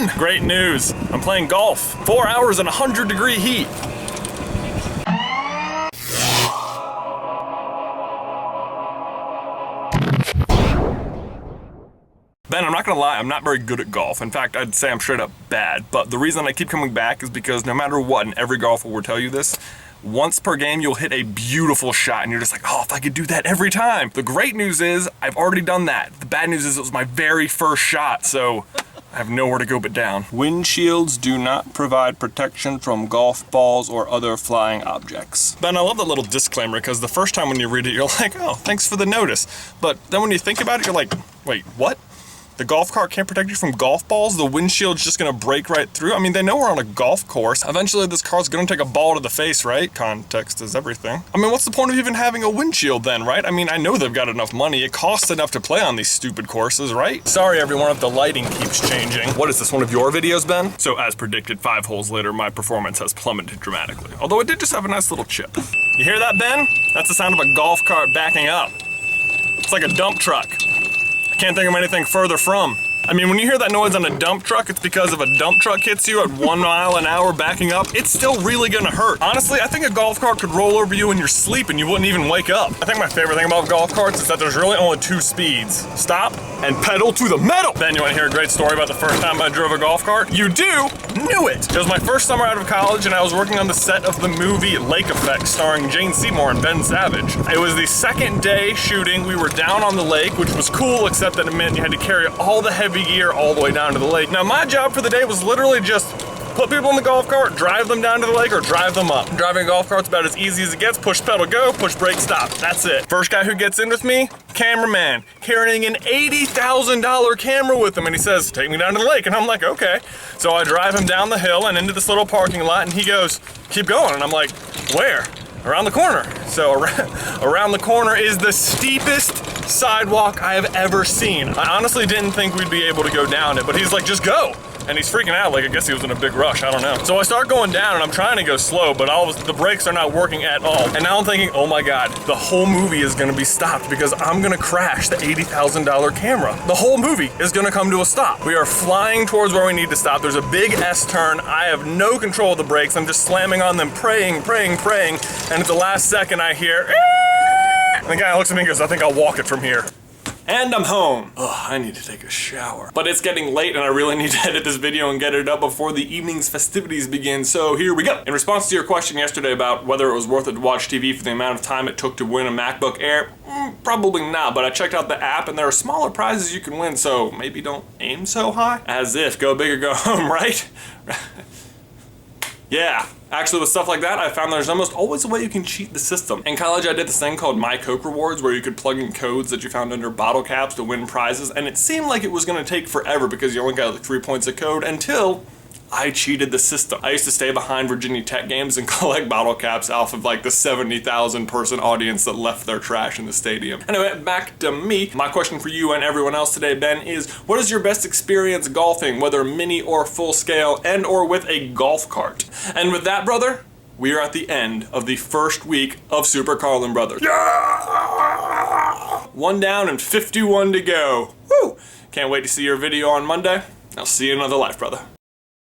won! Great news. I'm playing golf. 4 hours in 100-degree heat. Ben, I'm not gonna lie, I'm not very good at golf. In fact, I'd say I'm straight up bad. But the reason I keep coming back is because no matter what, and every golfer will tell you this, once per game you'll hit a beautiful shot and you're just like, oh, if I could do that every time. The great news is I've already done that. The bad news is it was my very first shot, so I have nowhere to go but down. Windshields do not provide protection from golf balls or other flying objects. Ben, I love that little disclaimer because the first time when you read it, you're like, oh, thanks for the notice. But then when you think about it, you're like, wait, what? The golf cart can't protect you from golf balls? The windshield's just gonna break right through? I mean, they know we're on a golf course. Eventually this car's gonna take a ball to the face, right? Context is everything. I mean, what's the point of even having a windshield then, right? I mean, I know they've got enough money. It costs enough to play on these stupid courses, right? Sorry everyone if the lighting keeps changing. What is this, one of your videos, Ben? So as predicted, 5 holes later, my performance has plummeted dramatically. Although it did just have a nice little chip. You hear that, Ben? That's the sound of a golf cart backing up. It's like a dump truck. I can't think of anything further from. I mean, when you hear that noise on a dump truck, it's because if a dump truck hits you at 1 mile an hour backing up, it's still really gonna hurt. Honestly, I think a golf cart could roll over you in your sleep and you wouldn't even wake up. I think my favorite thing about golf carts is that there's really only 2 speeds. Stop and pedal to the metal. Ben, you wanna hear a great story about the first time I drove a golf cart? You do? Knew it. It was my first summer out of college and I was working on the set of the movie Lake Effect starring Jane Seymour and Ben Savage. It was the second day shooting. We were down on the lake, which was cool, except that it meant you had to carry all the heavy gear all the way down to the lake. Now my job for the day was literally just put people in the golf cart, drive them down to the lake, or drive them up. Driving a golf cart's about as easy as it gets. Push pedal go, push brake stop. That's it. First guy who gets in with me, cameraman, carrying an $80,000 camera with him, and he says, take me down to the lake. And I'm like, okay. So I drive him down the hill and into this little parking lot, and he goes, keep going. And I'm like, where? Around the corner. So around the corner is the steepest sidewalk I have ever seen. I honestly didn't think we'd be able to go down it, but he's like, just go. And he's freaking out, like I guess he was in a big rush, I don't know. So I start going down and I'm trying to go slow, but the brakes are not working at all. And now I'm thinking, oh my God, the whole movie is gonna be stopped because I'm gonna crash the $80,000 camera. The whole movie is gonna come to a stop. We are flying towards where we need to stop. There's a big S turn. I have no control of the brakes. I'm just slamming on them, praying. And at the last second I hear, Eeeh! And the guy looks at me and goes, I think I'll walk it from here. And I'm home. Ugh, I need to take a shower. But it's getting late and I really need to edit this video and get it up before the evening's festivities begin, so here we go. In response to your question yesterday about whether it was worth it to watch TV for the amount of time it took to win a MacBook Air, probably not, but I checked out the app and there are smaller prizes you can win, so maybe don't aim so high. As if, go big or go home, right? Yeah. Actually, with stuff like that, I found there's almost always a way you can cheat the system. In college, I did this thing called My Coke Rewards, where you could plug in codes that you found under bottle caps to win prizes, and it seemed like it was gonna take forever because you only got like 3 points a code until I cheated the system. I used to stay behind Virginia Tech games and collect bottle caps off of like the 70,000 person audience that left their trash in the stadium. Anyway, back to me. My question for you and everyone else today, Ben, is what is your best experience golfing, whether mini or full scale, and or with a golf cart? And with that, brother, we are at the end of the first week of Super Carlin Brothers. Yeah! 1 down and 51 to go. Woo! Can't wait to see your video on Monday. I'll see you in another life, brother.